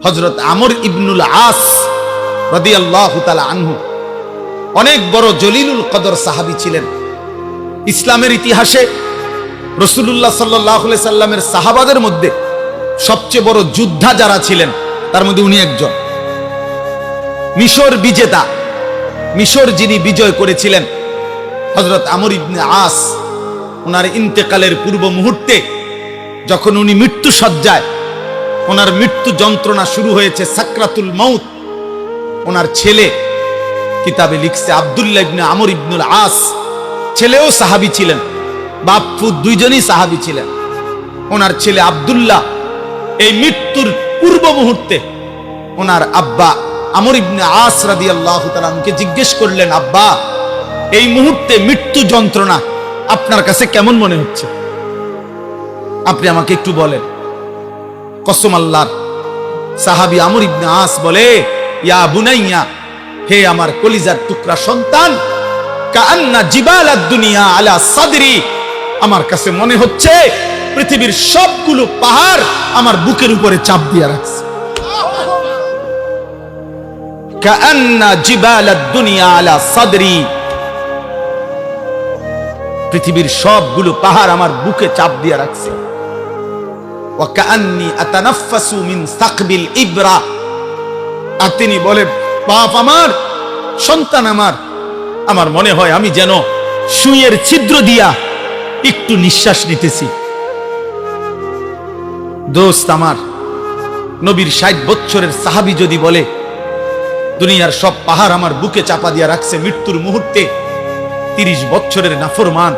হযরত আমর ইবনুল আস রাদিয়াল্লাহু তাআলা আনহু অনেক বড় জলিলুল কদর সাহাবী ছিলেন। ইসলামের ইতিহাসে রাসূলুল্লাহ সাল্লাল্লাহু আলাইহি সাল্লামের সাহাবাদের মধ্যে সবচেয়ে বড় যোদ্ধা যারা ছিলেন তার মধ্যে উনি একজন। মিশর বিজেতা, মিশর যিনি বিজয় করেছিলেন, হযরত আমর ইবনে আস, ওনার ইন্তেকালের পূর্ব মুহূর্তে যখন উনি মৃত্যু সজ্জায়, ওনার মৃত্যু যন্ত্রণা শুরু হয়েছে, সাকরাতুল মাউত, ওনার ছেলে কিতাবে লিখছে আব্দুল্লাহ ইবনে আমর ইবনুল আস, ছেলেও সাহাবী ছিলেন, বাপ্পু দুইজনই সাহাবী ছিলেন। ওনার ছেলে আব্দুল্লাহ এই মৃত্যুর পূর্ব মুহূর্তে ওনার আব্বা আমর ইবনে আস রাদিয়াল্লাহু তাআলা আনহুকে জিজ্ঞেস করলেন, আব্বা, এই মুহূর্তে মৃত্যু যন্ত্রণা আপনার কাছে কেমন মনে হচ্ছে? আপনি আমাকে একটু বলেন। কসম আল্লাহর, সাহাবী আমর ইবনে আস বলে, ইয়া বুনাইয়া, হে আমার কলিজার টুকরা সন্তান, কাআন্না জিবালাদ দুনিয়া আলা সাদরি, আমার কাছে মনে হচ্ছে পৃথিবীর সবগুলো পাহাড় আমার বুকের উপরে চাপ দিয়ে রাখছে। কাআন্না জিবালাদ দুনিয়া আলা সাদরি, পৃথিবীর সবগুলো পাহাড় আমার বুকে চাপ দিয়ে রাখছে। ওয়া কাআন্নী আতানাফাসু মিন সাকবিল ইবরা, আর তিনি বলে, বাপ আমার, সন্তান আমার, আমার মনে হয় আমি যেন সুইয়ের ছিদ্র দিয়া একটু নিঃশ্বাস নিতেছি। দোস্ত আমার, নবীর 60 বছরের সাহাবী যদি বলে দুনিয়ার সব পাহাড় আমার বুকে চাপা দিয়া রাখছে মৃত্যুর মুহূর্তে, 30 বছরের নাফরমান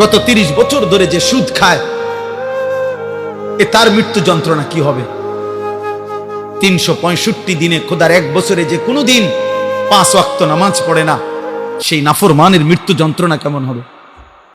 গত 30 বছর ধরে যে সুদ খায়, এ তার মৃত্যু যন্ত্রণা কি হবে? 365 দিনে, খোদার এক বছরে যে কোনো দিন 5 ওয়াক্ত নামাজ পড়ে না, সেই নাফরমানের মৃত্যু যন্ত্রণা কেমন হবে?